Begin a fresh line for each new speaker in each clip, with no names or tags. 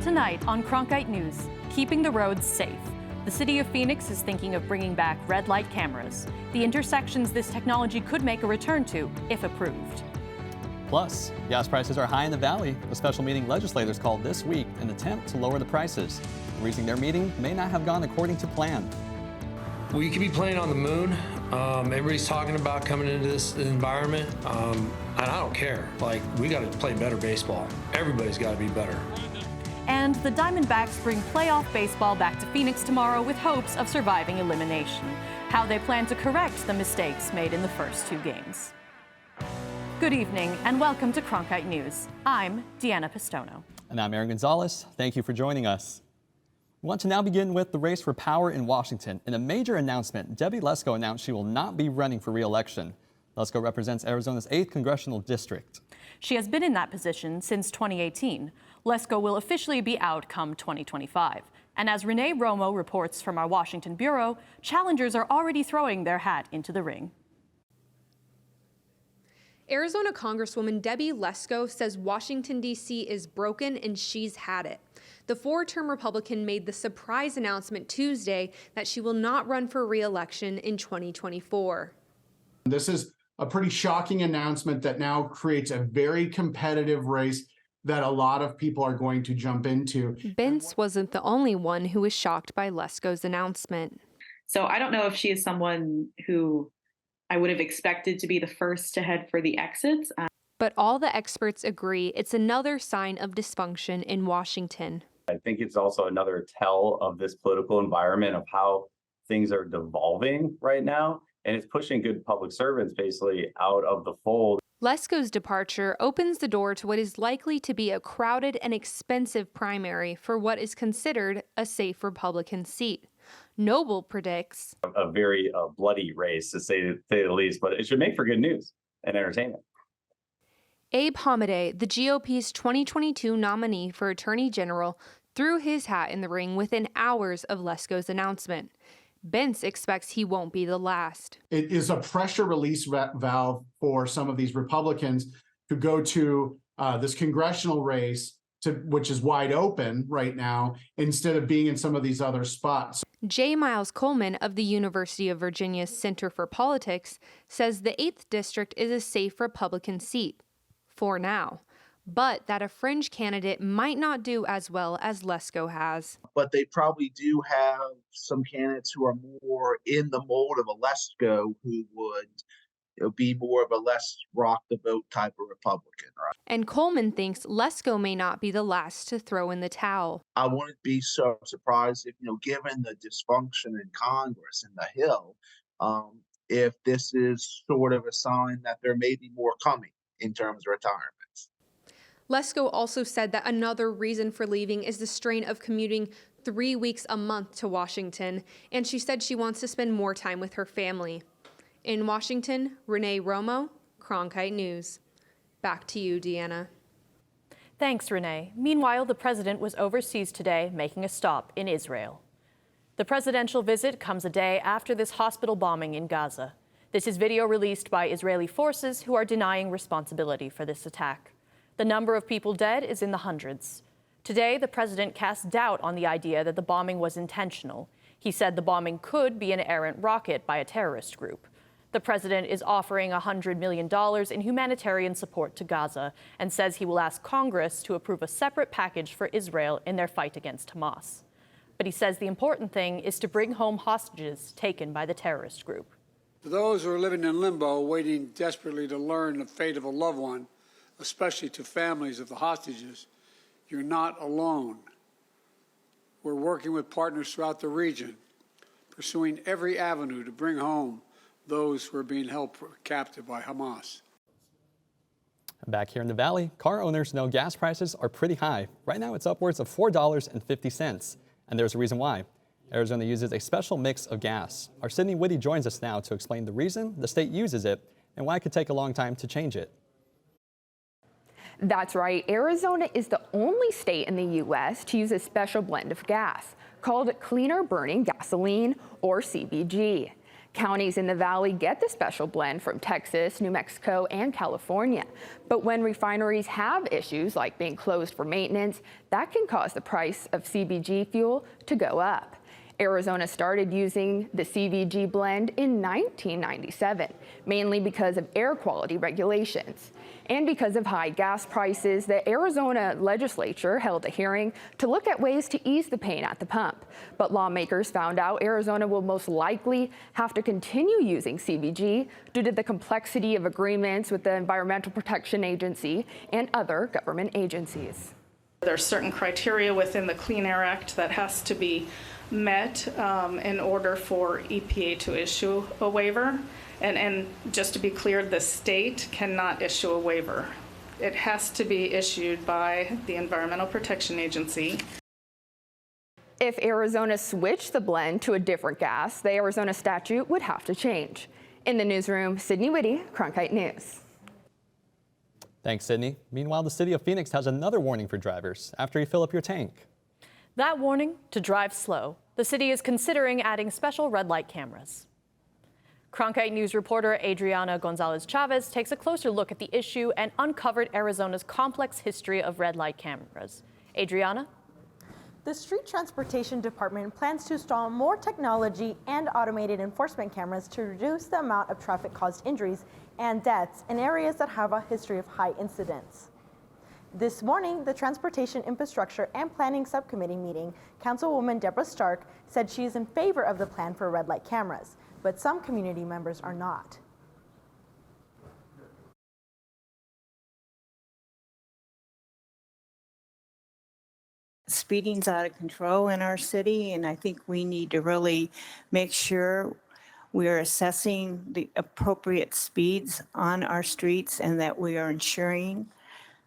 Tonight on Cronkite News, keeping the roads safe. The city of Phoenix is thinking of bringing back red light cameras, the intersections this technology could make a return to if approved.
Plus, gas prices are high in the valley. A special meeting legislators called this week in an attempt to lower the prices. The reason their meeting may not have gone according to plan.
We could be playing on the moon. Everybody's talking about coming into this environment, and I don't care. Like, we got to play better baseball. Everybody's got to be better.
And the Diamondbacks bring playoff baseball back to Phoenix tomorrow with hopes of surviving elimination. How they plan to correct the mistakes made in the first two games. Good evening and welcome to Cronkite News. I'm Deanna Pistono.
And I'm Aaron Gonzalez. Thank you for joining us. We want to now begin with the race for power in Washington. In a major announcement, Debbie Lesko announced she will not be running for re-election. Lesko represents Arizona's 8th congressional district. She has been in that position since 2018. Lesko will officially be out come 2025. And as Renee Romo reports from our Washington bureau, challengers are already throwing their hat into the ring.
Arizona Congresswoman Debbie Lesko says Washington, D.C. is broken and she's had it. The four-term Republican made the surprise announcement Tuesday that she will not run for re-election in 2024.
This is a pretty shocking announcement that now creates a very competitive race that a lot of people are going to jump into.
Bence wasn't the only one who was shocked by Lesko's announcement.
So I don't know if she is someone who I would have expected to be the first to head for the exits.
But all the experts agree it's another sign of dysfunction in Washington.
I think it's also another tell of this political environment of how things are devolving right now. And it's pushing good public servants basically out of the fold.
Lesko's departure opens the door to what is likely to be a crowded and expensive primary for what is considered a safe Republican seat. Noble predicts
a very bloody race, to say the least, but it should make for good news and entertainment.
Abe Hamadeh, the GOP's 2022 nominee for Attorney General, threw his hat in the ring within hours of Lesko's announcement. Bence expects he won't be the last.
It is a pressure release valve for some of these Republicans to go to this congressional race, which is wide open right now, instead of being in some of these other spots.
J. Miles Coleman of the University of Virginia's Center for Politics says the 8th district is a safe Republican seat, for now, but that a fringe candidate might not do as well as Lesko has.
But they probably do have some candidates who are more in the mold of a Lesko, who would be more of a less rock the boat type of Republican, right?
And Coleman thinks Lesko may not be the last to throw in the towel.
I wouldn't be so surprised if, given the dysfunction in Congress and the Hill, if this is sort of a sign that there may be more coming in terms of retirements.
Lesko also said that another reason for leaving is the strain of commuting 3 weeks a month to Washington, and she said she wants to spend more time with her family. In Washington, Renee Romo, Cronkite News. Back to you, Deanna.
Thanks, Renee. Meanwhile, the president was overseas today, making a stop in Israel. The presidential visit comes a day after this hospital bombing in Gaza. This is video released by Israeli forces who are denying responsibility for this attack. The number of people dead is in the hundreds. Today, the president cast doubt on the idea that the bombing was intentional. He said the bombing could be an errant rocket by a terrorist group. The president is offering $100 million in humanitarian support to Gaza and says he will ask Congress to approve a separate package for Israel in their fight against Hamas. But he says the important thing is to bring home hostages taken by the terrorist group.
For those who are living in limbo, waiting desperately to learn the fate of a loved one, especially to families of the hostages, you're not alone. We're working with partners throughout the region, pursuing every avenue to bring home those who are being held captive by Hamas.
Back here in the Valley, car owners know gas prices are pretty high. Right now, it's upwards of $4.50, and there's a reason why. Arizona uses a special mix of gas. Our Sydney Whitty joins us now to explain the reason the state uses it and why it could take a long time to change it.
That's right. Arizona is the only state in the U.S. to use a special blend of gas called cleaner burning gasoline, or CBG. Counties in the valley get the special blend from Texas, New Mexico, and California. But when refineries have issues like being closed for maintenance, that can cause the price of CBG fuel to go up. Arizona started using the CBG blend in 1997, mainly because of air quality regulations. And because of high gas prices, the Arizona legislature held a hearing to look at ways to ease the pain at the pump. But lawmakers found out Arizona will most likely have to continue using CBG due to the complexity of agreements with the Environmental Protection Agency and other government agencies.
There's certain criteria within the Clean Air Act that has to be met in order for EPA to issue a waiver. And just to be clear, the state cannot issue a waiver. It has to be issued by the Environmental Protection Agency.
If Arizona switched the blend to a different gas, the Arizona statute would have to change. In the newsroom, Sydney Whitty, Cronkite News.
Thanks, Sydney. Meanwhile, the city of Phoenix has another warning for drivers after you fill up your tank.
That warning: to drive slow. The city is considering adding special red light cameras. Cronkite News reporter Adriana Gonzalez-Chavez takes a closer look at the issue and uncovered Arizona's complex history of red light cameras. Adriana?
The Street Transportation Department plans to install more technology and automated enforcement cameras to reduce the amount of traffic-caused injuries and deaths in areas that have a history of high incidence. This morning, the Transportation Infrastructure and Planning Subcommittee meeting, Councilwoman Deborah Stark said she is in favor of the plan for red light cameras, but some community members are not.
Speeding's out of control in our city, and I think we need to really make sure we are assessing the appropriate speeds on our streets and that we are ensuring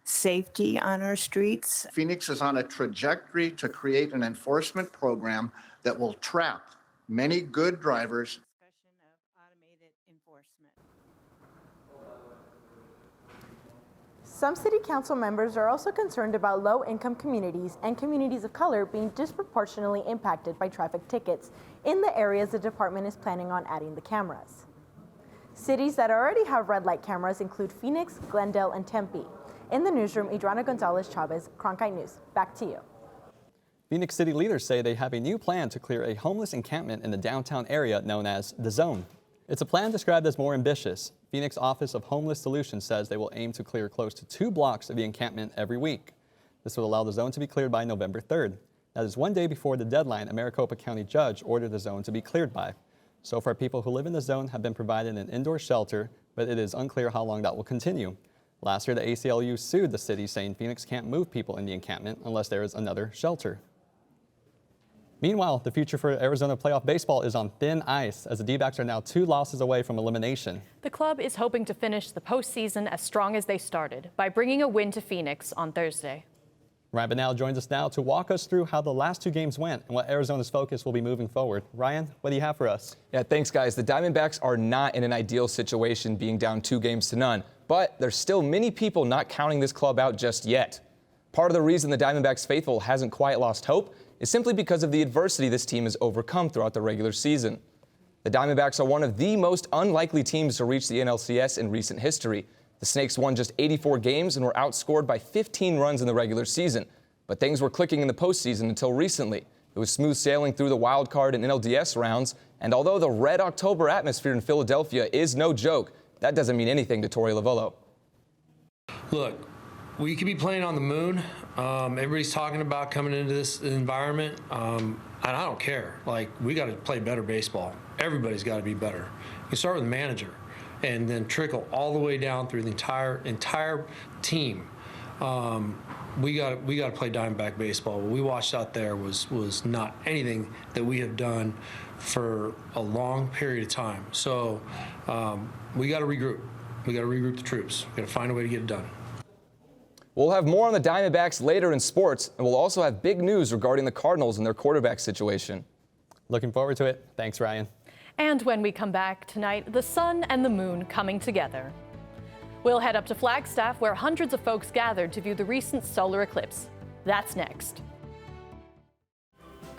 safety on our streets.
Phoenix is on a trajectory to create an enforcement program that will trap many good drivers.
Some city council members are also concerned about low-income communities and communities of color being disproportionately impacted by traffic tickets in the areas the department is planning on adding the cameras. Cities that already have red light cameras include Phoenix, Glendale, and Tempe. In the newsroom, Adriana Gonzalez-Chavez, Cronkite News. Back to you.
Phoenix city leaders say they have a new plan to clear a homeless encampment in the downtown area known as The Zone. It's a plan described as more ambitious. Phoenix Office of Homeless Solutions says they will aim to clear close to 2 blocks of the encampment every week. This will allow the zone to be cleared by November 3rd. That is one day before the deadline a Maricopa County judge ordered the zone to be cleared by. So far, people who live in the zone have been provided an indoor shelter, but it is unclear how long that will continue. Last year, the ACLU sued the city, saying Phoenix can't move people in the encampment unless there is another shelter. Meanwhile, the future for Arizona playoff baseball is on thin ice, as the D-backs are now 2 losses away from elimination.
The club is hoping to finish the postseason as strong as they started by bringing a win to Phoenix on Thursday.
Ryan Bonnell joins us now to walk us through how the last 2 games went and what Arizona's focus will be moving forward. Ryan, what do you have for us?
Yeah, thanks, guys. The Diamondbacks are not in an ideal situation, being down 2-0. But there's still many people not counting this club out just yet. Part of the reason the Diamondbacks faithful hasn't quite lost hope is simply because of the adversity this team has overcome throughout the regular season. The Diamondbacks are one of the most unlikely teams to reach the NLCS in recent history. The Snakes won just 84 games and were outscored by 15 runs in the regular season. But things were clicking in the postseason until recently. It was smooth sailing through the wild card and NLDS rounds, and although the Red October atmosphere in Philadelphia is no joke, that doesn't mean anything to Torey Lovullo.
Look, we could be playing on the moon. Everybody's talking about coming into this environment, and I don't care. Like, we got to play better baseball. Everybody's got to be better. You start with the manager, and then trickle all the way down through the entire team. We got to play Diamondback baseball. What we watched out there was not anything that we have done for a long period of time. So we got to regroup. We got to regroup the troops. We got to find a way to get it done.
We'll have more on the Diamondbacks later in sports, and we'll also have big news regarding the Cardinals and their quarterback situation.
Looking forward to it. Thanks, Ryan.
And when we come back tonight, the sun and the moon coming together. We'll head up to Flagstaff, where hundreds of folks gathered to view the recent solar eclipse. That's next.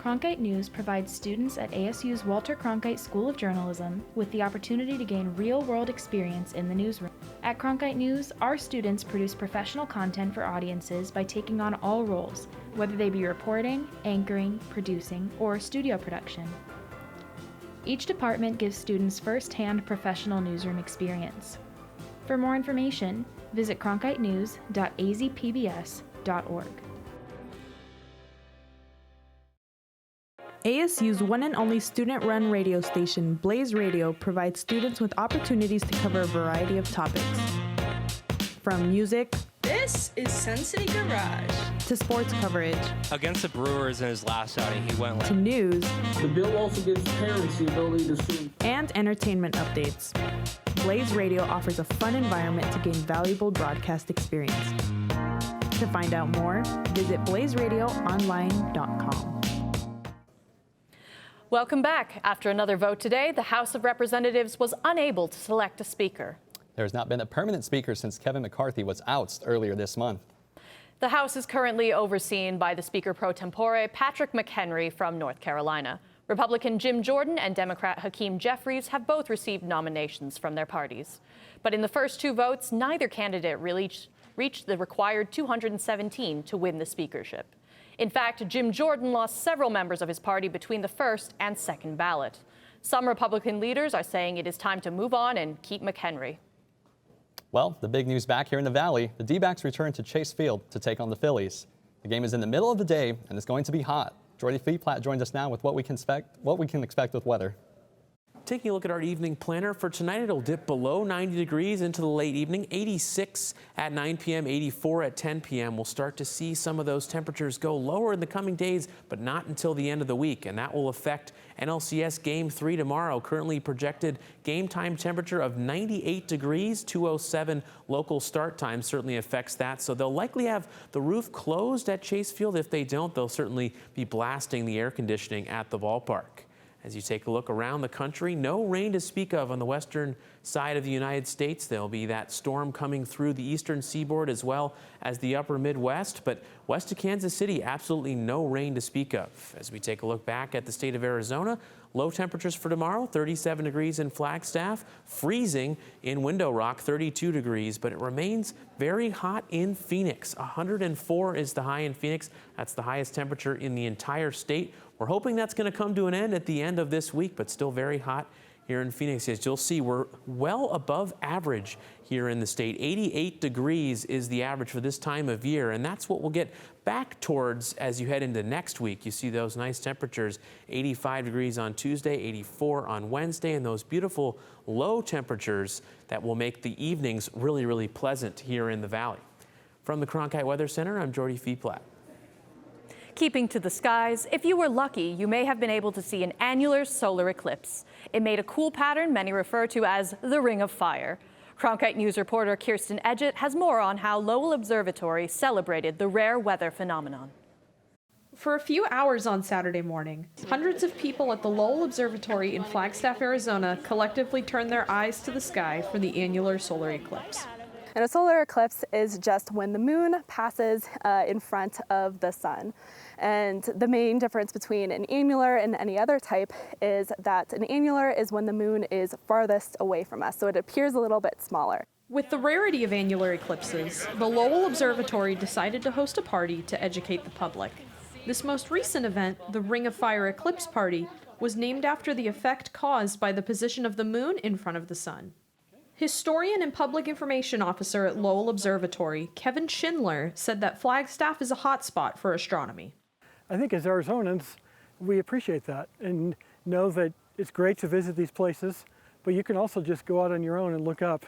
Cronkite News provides students at ASU's Walter Cronkite School of Journalism with the opportunity to gain real-world experience in the newsroom. At Cronkite News, our students produce professional content for audiences by taking on all roles, whether they be reporting, anchoring, producing, or studio production. Each department gives students first-hand professional newsroom experience. For more information, visit cronkitenews.azpbs.org.
ASU's one and only student-run radio station, Blaze Radio, provides students with opportunities to cover a variety of topics. From music,
this is Sun City Garage,
to sports coverage,
against the Brewers in his last outing, he went
to news.
The bill also gives parents the ability to sue.
And entertainment updates. Blaze Radio offers a fun environment to gain valuable broadcast experience. To find out more, visit blazeradioonline.com.
Welcome back. After another vote today, the House of Representatives was unable to select a speaker.
There has not been a permanent speaker since Kevin McCarthy was ousted earlier this month.
The House is currently overseen by the Speaker pro tempore, Patrick McHenry from North Carolina. Republican Jim Jordan and Democrat Hakeem Jeffries have both received nominations from their parties. But in the first two votes, neither candidate really reached the required 217 to win the speakership. In fact, Jim Jordan lost several members of his party between the first and second ballot. Some Republican leaders are saying it is time to move on and keep McHenry.
Well, the big news back here in the Valley, the D-backs return to Chase Field to take on the Phillies. The game is in the middle of the day and it's going to be hot. Jordy Feeplatt joins us now with what we can expect with weather.
Taking a look at our evening planner for tonight, it'll dip below 90 degrees into the late evening, 86 at 9 p.m., 84 at 10 p.m. We'll start to see some of those temperatures go lower in the coming days, but not until the end of the week, and that will affect NLCS Game 3 tomorrow. Currently projected game time temperature of 98 degrees, 2:07 local start time certainly affects that, so they'll likely have the roof closed at Chase Field. If they don't, they'll certainly be blasting the air conditioning at the ballpark. As you take a look around the country, no rain to speak of on the western side of the United States. There'll be that storm coming through the eastern seaboard as well as the upper Midwest. But west of Kansas City, absolutely no rain to speak of. As we take a look back at the state of Arizona, low temperatures for tomorrow, 37 degrees in Flagstaff, freezing in Window Rock, 32 degrees, but it remains very hot in Phoenix. 104 is the high in Phoenix. That's the highest temperature in the entire state. We're hoping that's going to come to an end at the end of this week, but still very hot here in Phoenix. As you'll see, we're well above average here in the state. 88 degrees is the average for this time of year, and that's what we'll get back towards as you head into next week. You see those nice temperatures, 85 degrees on Tuesday, 84 on Wednesday, and those beautiful low temperatures that will make the evenings really, really pleasant here in the valley. From the Cronkite Weather Center, I'm Jordy Feeplatt.
Keeping to the skies, if you were lucky, you may have been able to see an annular solar eclipse. It made a cool pattern many refer to as the Ring of Fire. Cronkite News reporter Kirsten Edgett has more on how Lowell Observatory celebrated the rare weather phenomenon.
For a few hours on Saturday morning, hundreds of people at the Lowell Observatory in Flagstaff, Arizona collectively turned their eyes to the sky for the annular solar eclipse.
And a solar eclipse is just when the moon passes in front of the sun. And the main difference between an annular and any other type is that an annular is when the moon is farthest away from us, so it appears a little bit smaller.
With the rarity of annular eclipses, the Lowell Observatory decided to host a party to educate the public. This most recent event, the Ring of Fire Eclipse Party, was named after the effect caused by the position of the moon in front of the sun. Historian and public information officer at Lowell Observatory, Kevin Schindler, said that Flagstaff is a hotspot for astronomy.
I think as Arizonans, we appreciate that and know that it's great to visit these places, but you can also just go out on your own and look up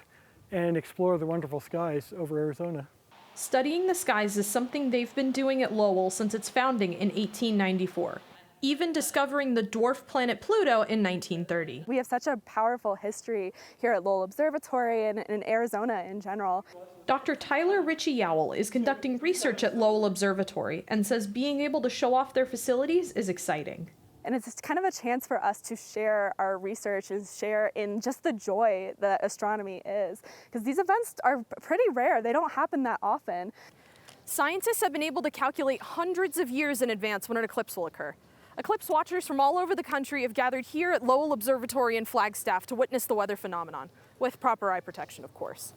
and explore the wonderful skies over Arizona.
Studying the skies is something they've been doing at Lowell since its founding in 1894. Even discovering the dwarf planet Pluto in 1930.
We have such a powerful history here at Lowell Observatory and in Arizona in general.
Dr. Tyler Ritchie-Yowell is conducting research at Lowell Observatory and says being able to show off their facilities is exciting.
And it's kind of a chance for us to share our research and share in just the joy that astronomy is. Because these events are pretty rare. They don't happen that often.
Scientists have been able to calculate hundreds of years in advance when an eclipse will occur.
Eclipse watchers from all over the country have gathered here at Lowell Observatory in Flagstaff to witness the weather phenomenon, with proper eye protection, of course.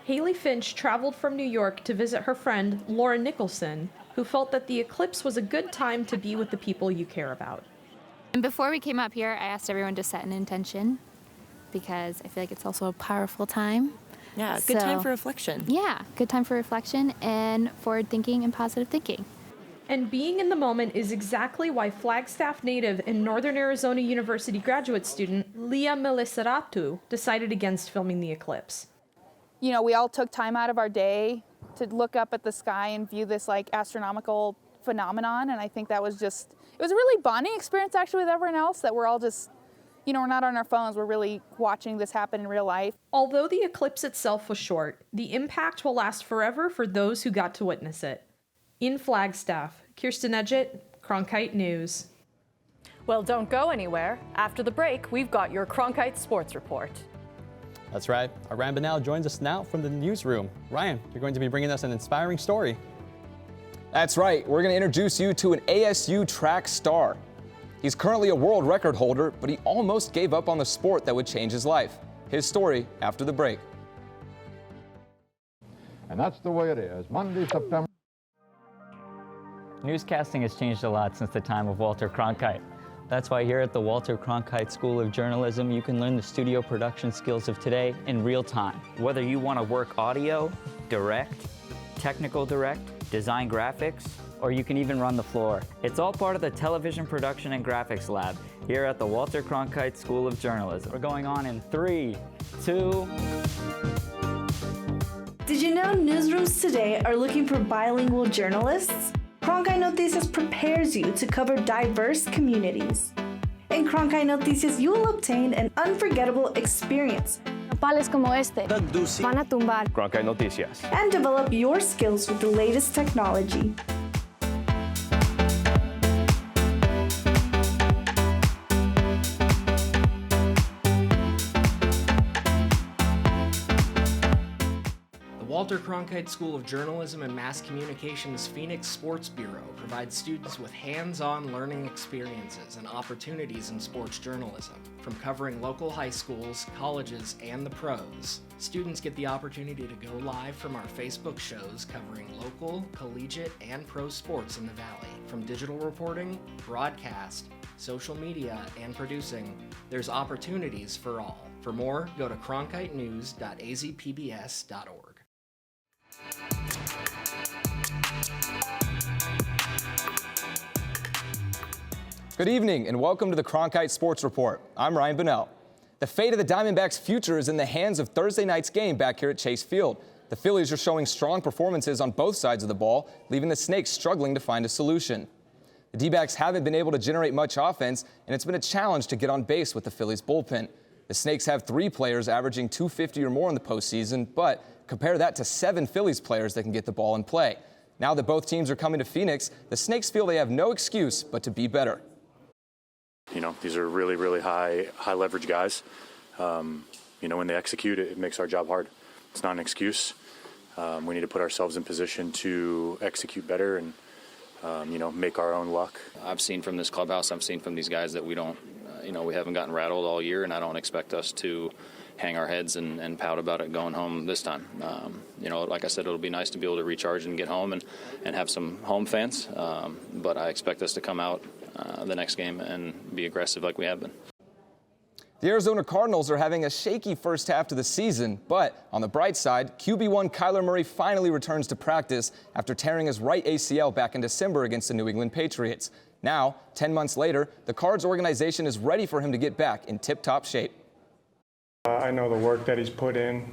Haley Finch traveled from New York to visit her friend, Laura Nicholson, who felt that the eclipse was a good time to be with the people you care about.
And before we came up here, I asked everyone to set an intention because I feel like it's also a powerful time.
Yeah, good time for reflection.
Yeah, good time for reflection and forward thinking and positive thinking.
And being in the moment is exactly why Flagstaff native and Northern Arizona University graduate student Leah Melisaratu decided against filming the eclipse.
You know, we all took time out of our day to look up at the sky and view this like astronomical phenomenon, and I think that was just, it was a really bonding experience actually with everyone else, that we're all just, you know, we're not on our phones, we're really watching this happen in real life.
Although the eclipse itself was short, the impact will last forever for those who got to witness it. In Flagstaff, Kirsten Edgett, Cronkite News.
Well, don't go anywhere. After the break, we've got your Cronkite Sports Report.
That's right. Our Ryan Bunnell joins us now from the newsroom. Ryan, you're going to be bringing us an inspiring story.
That's right. We're going to introduce you to an ASU track star. He's currently a world record holder, but he almost gave up on the sport that would change his life. His story after the break.
And that's the way it is. Monday, September.
Newscasting has changed a lot since the time of Walter Cronkite. That's why here at the Walter Cronkite School of Journalism, you can learn the studio production skills of today in real time. Whether you want to work audio, direct, technical direct, design graphics, or you can even run the floor. It's all part of the Television Production and Graphics Lab here at the Walter Cronkite School of Journalism. We're going on in 3, 2...
Did you know newsrooms today are looking for bilingual journalists? Cronkite Noticias prepares you to cover diverse communities. In Cronkite Noticias, you will obtain an unforgettable experience.
Nopales como este van a tumbar.
Cronkite Noticias.
And develop your skills with the latest technology.
Walter Cronkite School of Journalism and Mass Communications Phoenix Sports Bureau provides students with hands-on learning experiences and opportunities in sports journalism. From covering local high schools, colleges, and the pros, students get the opportunity to go live from our Facebook shows covering local, collegiate, and pro sports in the Valley. From digital reporting, broadcast, social media, and producing, there's opportunities for all. For more, go to cronkitenews.azpbs.org.
Good evening and welcome to the Cronkite Sports Report. I'm Ryan Bunnell. The fate of the Diamondbacks' future is in the hands of Thursday night's game back here at Chase Field. The Phillies are showing strong performances on both sides of the ball, leaving the Snakes struggling to find a solution. The D-backs haven't been able to generate much offense, and it's been a challenge to get on base with the Phillies' bullpen. The Snakes have 3 players averaging .250 or more in the postseason, but compare that to 7 Phillies players that can get the ball in play. Now that both teams are coming to Phoenix, the Snakes feel they have no excuse but to be better.
You know, these are really, really high leverage guys. You know, when they execute, it makes our job hard. It's not an excuse. We need to put ourselves in position to execute better and, you know, make our own luck.
I've seen from this clubhouse, I've seen from these guys that we don't, you know, we haven't gotten rattled all year, and I don't expect us to hang our heads and pout about it going home this time. You know, like I said, it'll be nice to be able to recharge and get home and have some home fans, but I expect us to come out the next game and be aggressive like we have been.
The Arizona Cardinals are having a shaky first half to the season, but on the bright side, QB1 Kyler Murray finally returns to practice after tearing his right ACL back in December against the New England Patriots. Now, 10 months later, the Cards organization is ready for him to get back in tip-top shape.
I know the work that he's put in.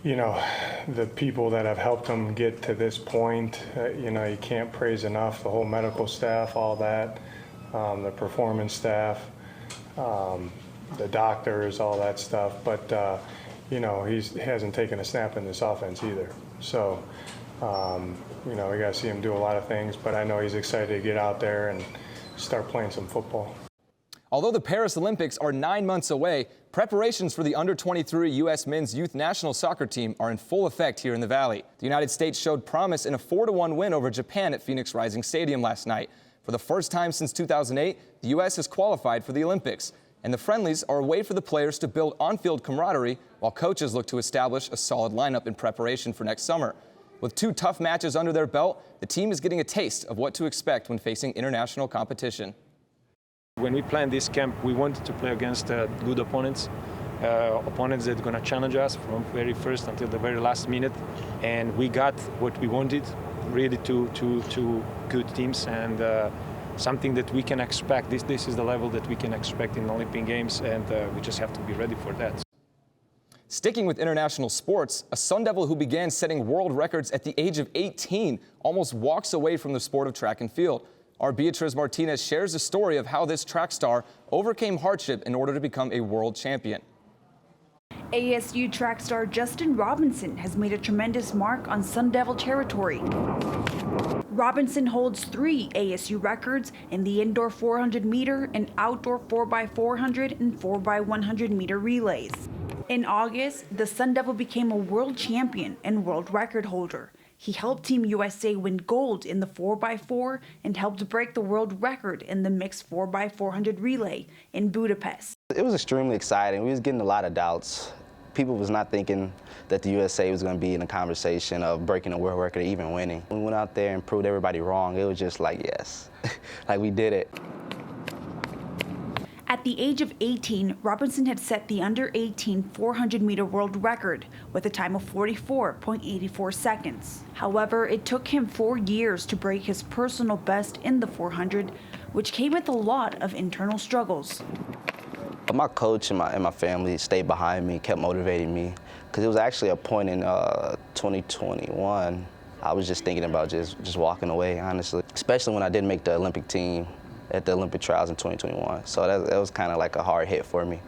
You know, the people that have helped him get to this point, you know, you can't praise enough. The whole medical staff, all that, the performance staff, the doctors, all that stuff. But, you know, he hasn't taken a snap in this offense either. So, you know, we got to see him do a lot of things. But I know he's excited to get out there and start playing some football.
Although the Paris Olympics are 9 months away, preparations for the under-23 U.S. men's youth national soccer team are in full effect here in the Valley. The United States showed promise in a 4-1 win over Japan at Phoenix Rising Stadium last night. For the first time since 2008, the U.S. has qualified for the Olympics, and the friendlies are a way for the players to build on-field camaraderie while coaches look to establish a solid lineup in preparation for next summer. With 2 tough matches under their belt, the team is getting a taste of what to expect when facing international competition.
When we planned this camp, we wanted to play against good opponents, opponents that are going to challenge us from very first until the very last minute. And we got what we wanted, really two good teams and something that we can expect. This is the level that we can expect in Olympic Games, and we just have to be ready for that.
Sticking with international sports, a Sun Devil who began setting world records at the age of 18 almost walks away from the sport of track and field. Our Beatriz Martinez shares the story of how this track star overcame hardship in order to become a world champion.
ASU track star Justin Robinson has made a tremendous mark on Sun Devil territory. Robinson holds 3 ASU records in the indoor 400-meter and outdoor 4x400 and 4x100-meter relays. In August, the Sun Devil became a world champion and world record holder. He helped Team USA win gold in the 4x4 and helped break the world record in the mixed 4x400 relay in Budapest.
It was extremely exciting. We was getting a lot of doubts. People was not thinking that the USA was going to be in a conversation of breaking a world record or even winning. We went out there and proved everybody wrong. It was just like, yes, like we did it.
At the age of 18, Robinson had set the under-18 400-meter world record with a time of 44.84 seconds. However, it took him 4 years to break his personal best in the 400, which came with a lot of internal struggles.
My coach and my family stayed behind me, kept motivating me, because it was actually a point in 2021. I was just thinking about just walking away, honestly, especially when I didn't make the Olympic team at the Olympic trials in 2021. So that was kind of like a hard hit for me.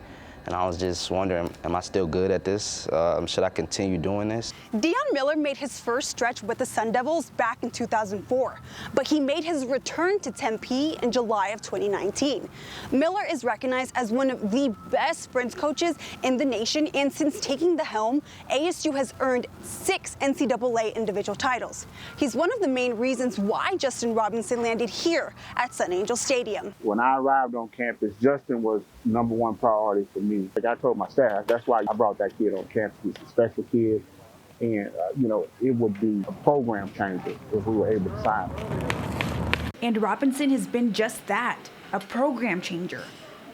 And I was just wondering, am I still good at this? Should I continue doing this?
Dion Miller made his first stretch with the Sun Devils back in 2004, but he made his return to Tempe in July of 2019. Miller is recognized as one of the best sprint coaches in the nation, and since taking the helm, ASU has earned 6 NCAA individual titles. He's one of the main reasons why Justin Robinson landed here at Sun Angel Stadium.
When I arrived on campus, Justin was #1 priority for me. Like I told my staff, that's why I brought that kid on campus. He's a special kid, and it would be a program changer if we were able to sign him.
And Robinson has been just that, a program changer.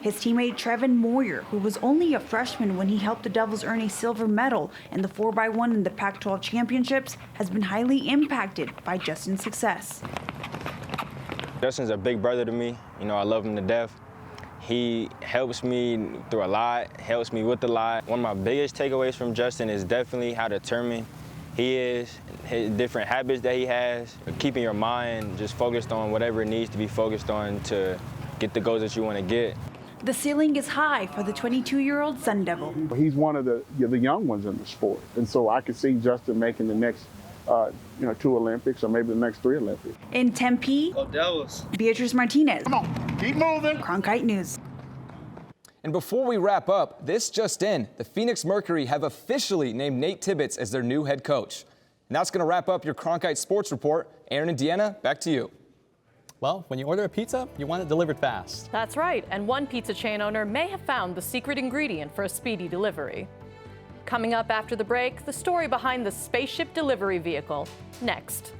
His teammate Trevin Moyer, who was only a freshman when he helped the Devils earn a silver medal in the 4x1 in the Pac-12 championships, has been highly impacted by Justin's success.
Justin's a big brother to me. I love him to death. He helps me through a lot, helps me with a lot. One of my biggest takeaways from Justin is definitely how determined he is, his different habits that he has, keeping your mind just focused on whatever it needs to be focused on to get the goals that you want to get.
The ceiling is high for the 22-year-old Sun Devil.
He's one of the young ones in the sport, and so I could see Justin making the next 2 Olympics or maybe the next 3 Olympics.
In Tempe, Beatriz Martinez.
Come on, keep moving.
Cronkite News.
And before we wrap up, this just in, the Phoenix Mercury have officially named Nate Tibbetts as their new head coach. And that's going to wrap up your Cronkite Sports Report. Aaron and Deanna, back to you.
Well, when you order a pizza, you want it delivered fast.
That's right, and one pizza chain owner may have found the secret ingredient for a speedy delivery. Coming up after the break, the story behind the spaceship delivery vehicle. Next.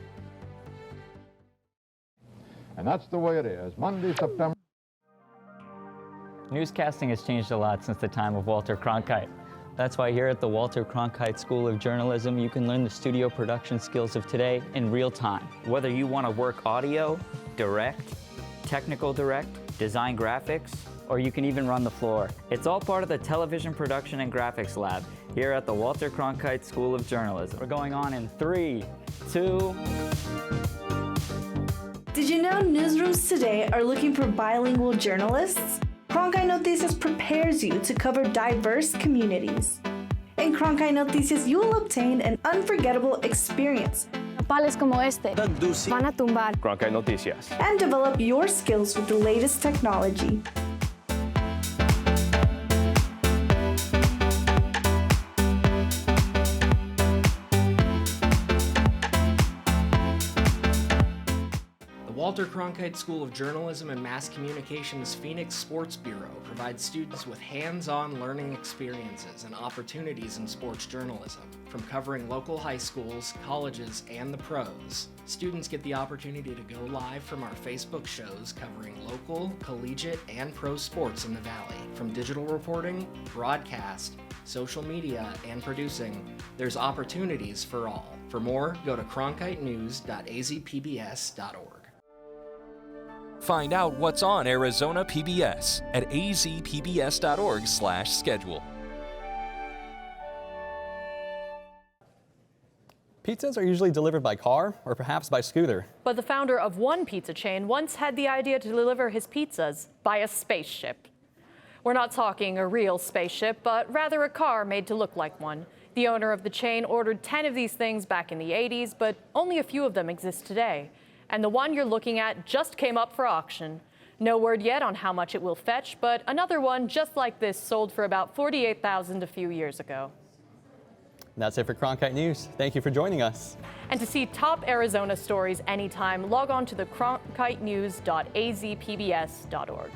And that's the way it is. Monday, September.
Newscasting has changed a lot since the time of Walter Cronkite. That's why here at the Walter Cronkite School of Journalism, you can learn the studio production skills of today in real time. Whether you want to work audio, direct, technical direct, design graphics, or you can even run the floor. It's all part of the Television Production and Graphics Lab here at the Walter Cronkite School of Journalism. We're going on in 3, 2...
Did you know newsrooms today are looking for bilingual journalists? Cronkite Noticias prepares you to cover diverse communities. In Cronkite Noticias, you will obtain an unforgettable experience
Pales como este van a tumbar.
Cronkite Noticias.
And develop your skills with the latest technology.
Walter Cronkite School of Journalism and Mass Communication's Phoenix Sports Bureau provides students with hands-on learning experiences and opportunities in sports journalism. From covering local high schools, colleges, and the pros, students get the opportunity to go live from our Facebook shows covering local, collegiate, and pro sports in the Valley. From digital reporting, broadcast, social media, and producing, there's opportunities for all. For more, go to cronkitenews.azpbs.org.
Find out what's on Arizona PBS at azpbs.org/schedule.
Pizzas are usually delivered by car or perhaps by scooter.
But the founder of one pizza chain once had the idea to deliver his pizzas by a spaceship. We're not talking a real spaceship, but rather a car made to look like one. The owner of the chain ordered 10 of these things back in the 80s, but only a few of them exist today. And the one you're looking at just came up for auction. No word yet on how much it will fetch, but another one just like this sold for about $48,000 a few years ago.
That's it for Cronkite News. Thank you for joining us.
And to see top Arizona stories anytime, log on to the cronkitenews.azpbs.org.